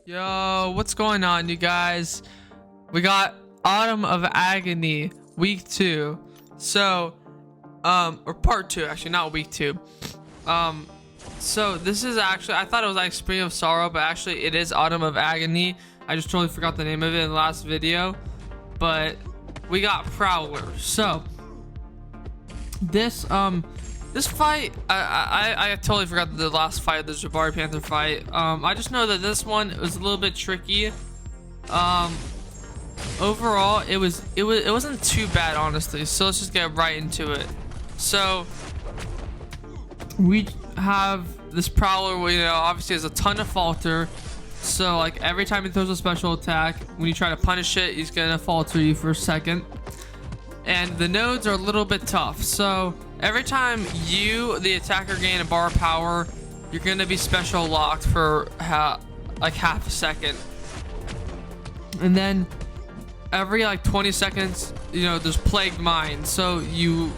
Yo, what's going on, you guys? We got Autumn of Agony, week 2. So, or part 2, actually, not week 2. So this is actually, I thought it was like Spring of Sorrow, but actually it is Autumn of Agony. I just totally forgot the name of it in the last video. But we got Prowler. So, this fight, I totally forgot the last fight, the Jabari Panther fight. I just know that this one was a little bit tricky. Overall, it wasn't too bad, honestly. So let's just get right into it. So we have this Prowler, where, obviously has a ton of falter. So like every time he throws a special attack, when you try to punish it, he's gonna falter you for a second. And the nodes are a little bit tough. So every time you, the attacker, gain a bar of power, you're gonna be special locked for like half a second. And then every like 20 seconds, there's plagued mine, so you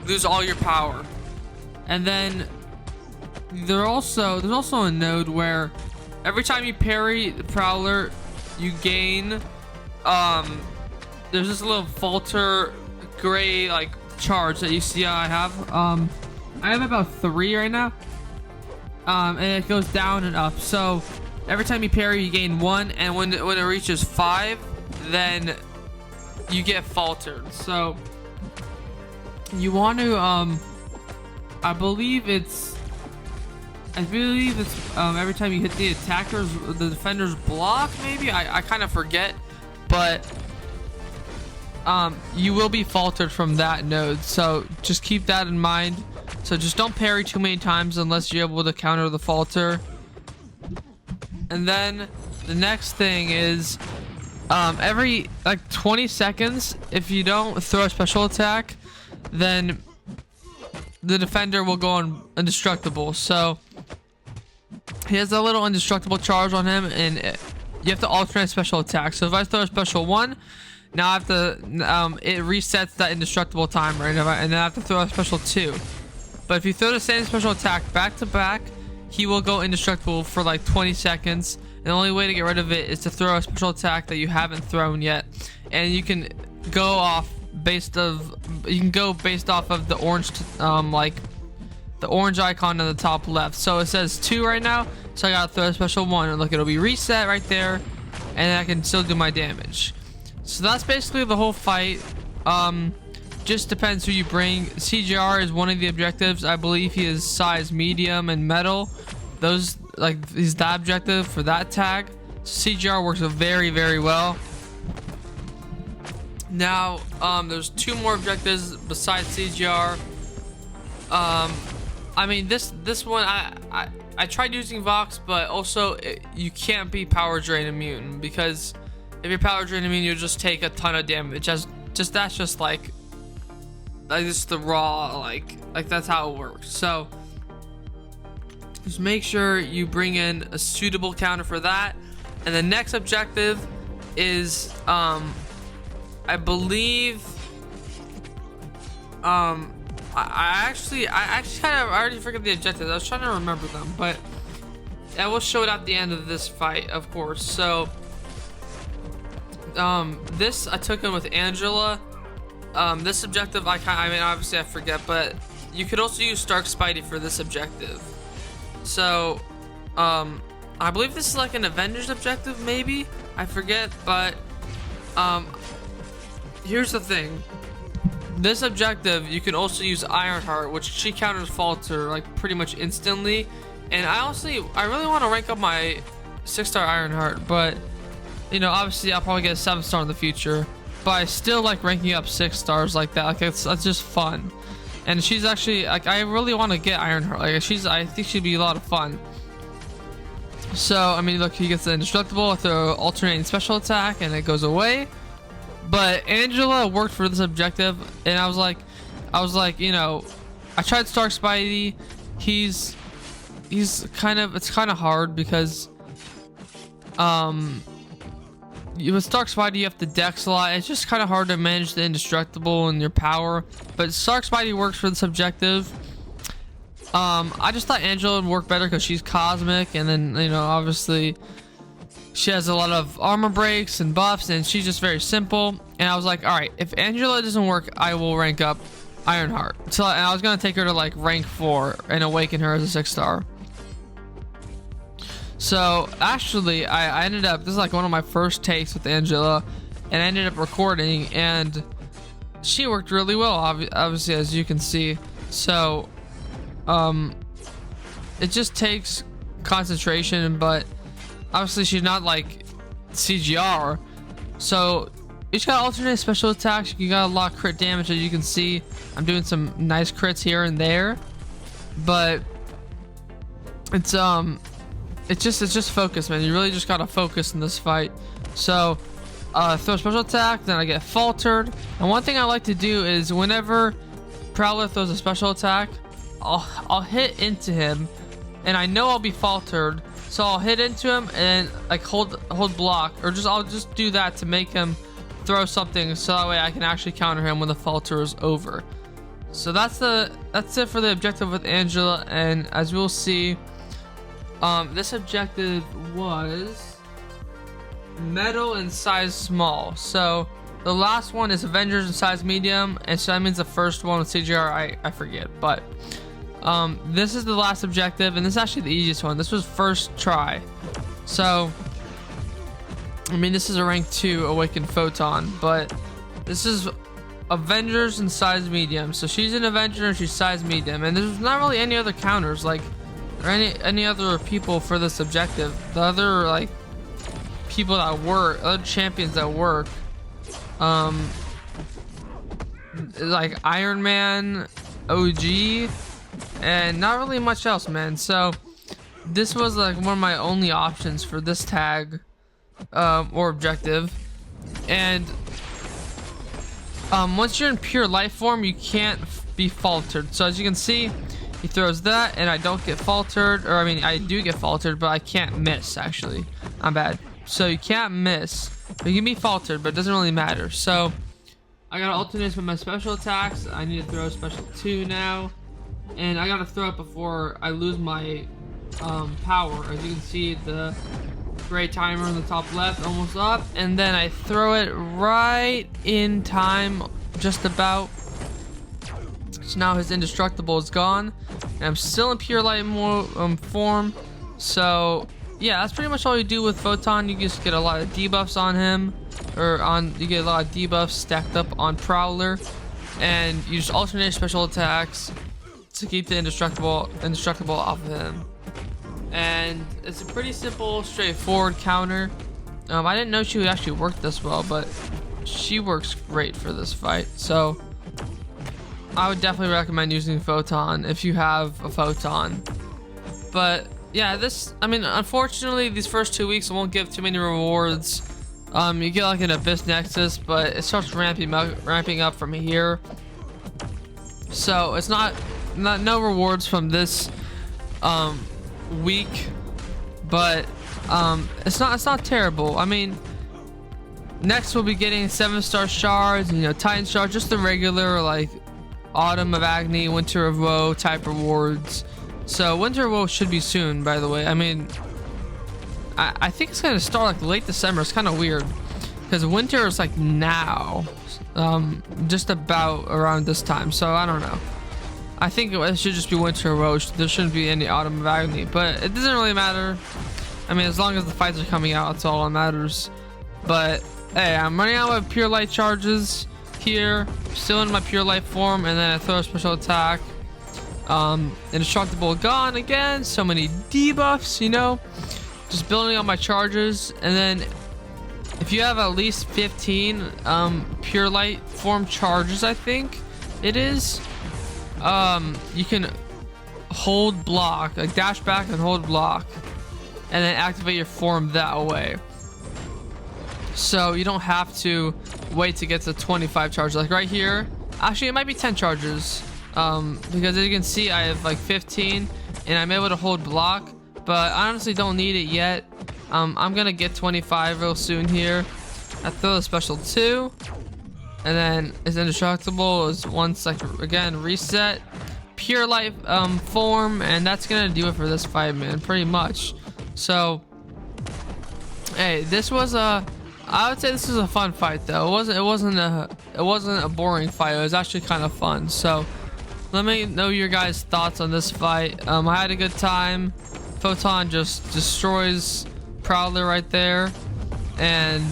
lose all your power. And then there's also a node where every time you parry the Prowler, you gain there's this little falter gray like charge that you see I have. I have about 3 right now. And it goes down and up. So every time you parry, you gain 1, and when it reaches 5, then you get faltered. So you want to I believe it's every time you hit the the defender's block, maybe. I kind of forget, but you will be faltered from that node, so just keep that in mind. So just don't parry too many times unless you're able to counter the falter. And then the next thing is every like 20 seconds, if you don't throw a special attack, then the defender will go on indestructible. So he has a little indestructible charge on him, and you have to alternate special attacks. So if I throw a special 1, now I have to it resets that indestructible timer, and then I have to throw a special 2. But if you throw the same special attack back to back, he will go indestructible for like 20 seconds. And the only way to get rid of it is to throw a special attack that you haven't thrown yet. And you can go based off of the orange like the orange icon on the top left. So it says 2 right now, so I gotta throw a special 1, and look, it'll be reset right there, and I can still do my damage. So that's basically the whole fight. Just depends who you bring. CGR is one of the objectives. I believe he is size medium and metal. Those, like, he's that objective for that tag. CGR works very, very well. Now, there's 2 more objectives besides CGR. I mean, this one, I tried using Vox, but also you can't be power drain immune, because if you're power drain immune, you'll just take a ton of damage. That's just like just the raw, like that's how it works. So just make sure you bring in a suitable counter for that. And the next objective is I believe I actually kind of already forgot the objectives. I was trying to remember them, but I will show it at the end of this fight, of course. So this I took in with Angela. This objective I mean, obviously I forget, but you could also use Stark Spidey for this objective. So I believe this is like an Avengers objective, maybe, I forget. But here's the thing, this objective you can also use Ironheart, which she counters falter like pretty much instantly. And I really want to rank up my 6-star Ironheart, but obviously I'll probably get a 7-star in the future. But I still like ranking up 6 stars like that. Like that's just fun. And she's actually, like, I really want to get Ironheart. Like I think she'd be a lot of fun. So I mean, look, he gets the indestructible with the alternating special attack, and it goes away. But Angela worked for this objective, and I was like, I tried Stark Spidey. It's kind of hard because with Stark Spidey you have to dex a lot. It's just kind of hard to manage the indestructible and your power. But Stark Spidey works for this objective. I just thought Angela would work better because she's cosmic, and then, you know, obviously she has a lot of armor breaks and buffs, and she's just very simple. And I was like, all right, if Angela doesn't work, I will rank up Ironheart. So and I was gonna take her to like rank 4 and awaken her as a 6-star. So actually, I ended up, this is like one of my first takes with Angela, and I ended up recording, and she worked really well, obviously, as you can see. So it just takes concentration, but obviously she's not like CGR. So each got alternate special attacks. You got a lot of crit damage, as you can see. I'm doing some nice crits here and there, but it's just focus, man. You really just gotta focus in this fight. So throw a special attack, then I get faltered. And one thing I like to do is whenever Prowler throws a special attack, I'll hit into him, and I know I'll be faltered, so I'll hit into him and like hold block, or I'll just do that to make him throw something, so that way I can actually counter him when the falter is over. So that's it for the objective with Angela. And as we'll see, this objective was metal and size small. So the last one is Avengers in size medium, and so that means the first one with CGR I forget, but this is the last objective, and this is actually the easiest one. This was first try. So I mean, this is a rank 2 awakened photon, but this is Avengers in size medium. So she's an Avenger and she's size medium, and there's not really any other counters like, or any other people for this objective. The other like people that work, other champions that work, like Iron Man, OG, and not really much else, man. So this was like one of my only options for this tag or objective. And once you're in pure life form, you can't be faltered. So as you can see, he throws that and I don't get faltered, or I mean I do get faltered, but I can't miss. Actually, I'm bad. So you can't miss, you can be faltered, but it doesn't really matter. So I gotta alternate with my special attacks. I need to throw a special 2 now, and I gotta throw it before I lose my power. As you can see, the gray timer on the top left, almost up, and then I throw it right in time, just about. So now his indestructible is gone, and I'm still in pure light form. So yeah, that's pretty much all you do with Photon. You just get a lot of debuffs on him, you get a lot of debuffs stacked up on Prowler, and you just alternate special attacks to keep the indestructible off of him. And it's a pretty simple, straightforward counter. I didn't know she would actually work this well, but she works great for this fight. So I would definitely recommend using Photon if you have a Photon. But yeah, I mean, unfortunately, these first 2 weeks won't give too many rewards. You get like an Abyss Nexus, but it starts ramping up from here. So it's not no rewards from this week, but it's not terrible. I mean, next we'll be getting 7-star shards, you know, Titan shards, just the regular like Autumn of Agony, Winter of Woe type rewards. So Winter of Woe should be soon, by the way. I mean, I think it's gonna start like late December. It's kind of weird because winter is like now, just about around this time. So I don't know. I think it should just be Winter of Woe. There shouldn't be any Autumn of Agony, but it doesn't really matter. I mean, as long as the fights are coming out, that's all that matters. But hey, I'm running out of pure light charges here. Still in my pure light form, and then I throw a special attack. Indestructible gone again. So many debuffs, you know. Just building on my charges, and then if you have at least 15 pure light form charges, I think it is, you can hold block, like dash back and hold block, and then activate your form that way. So you don't have to wait to get to 25 charges. Like right here, actually it might be 10 charges, because as you can see, I have like 15, and I'm able to hold block. But I honestly don't need it yet. I'm gonna get 25 real soon here. I throw a special 2, and then his indestructible is once like again reset, pure life form, and that's gonna do it for this fight, man, pretty much. So hey, this was I would say this is a fun fight though. It wasn't a boring fight. It was actually kind of fun. So let me know your guys' thoughts on this fight. I had a good time. Photon just destroys Prowler right there, and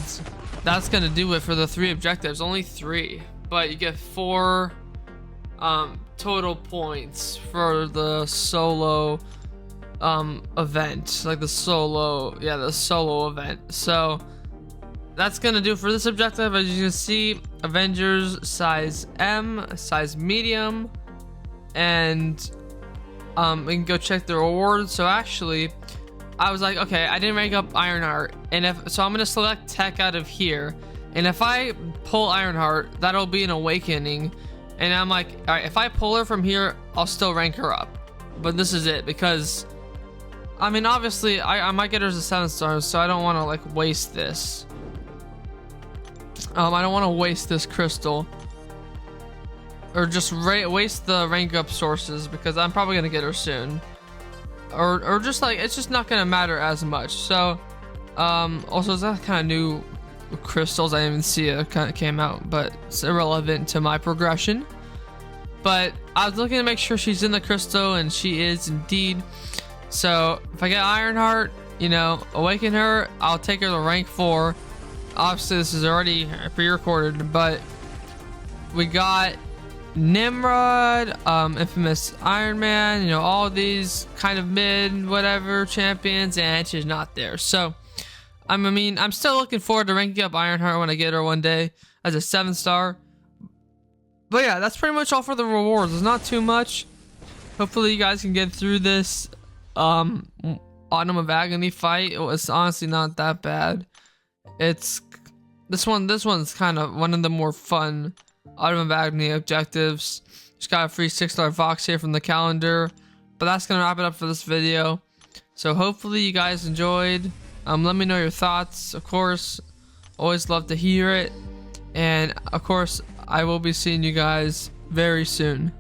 that's gonna do it for the 3 objectives. Only 3, but you get 4 total points for the solo event, like the solo event. So that's gonna do it for this objective. As you can see, Avengers size M, size medium, and we can go check the rewards. So actually, I was like, okay, I didn't rank up Ironheart, and so I'm gonna select Tech out of here, and if I pull Ironheart, that'll be an awakening. And I'm like, all right, if I pull her from here, I'll still rank her up. But this is it, because I mean, obviously I might get her as a 7-star, so I don't want to like waste this. I don't want to waste this crystal, or just waste the rank up sources, because I'm probably gonna get her soon. Or just like, it's just not gonna matter as much. So also, is that kind of new crystals? I didn't even see it kind of came out, but it's irrelevant to my progression. But I was looking to make sure she's in the crystal, and she is indeed. So if I get Ironheart, you know, awaken her, I'll take her to rank 4. Obviously this is already pre-recorded, but we got Nimrod, infamous Iron Man, you know, all these kind of mid whatever champions, and she's not there. So I mean, I'm still looking forward to ranking up Ironheart when I get her one day as a 7-star. But yeah, that's pretty much all for the rewards. There's not too much. Hopefully you guys can get through this Atumn of Agony fight. It was honestly not that bad. It's this one's kind of one of the more fun Atumm of Agony objectives. Just got a free 6-star Vox here from the calendar. But that's gonna wrap it up for this video. So hopefully you guys enjoyed. Let me know your thoughts. Of course, always love to hear it. And of course, I will be seeing you guys very soon.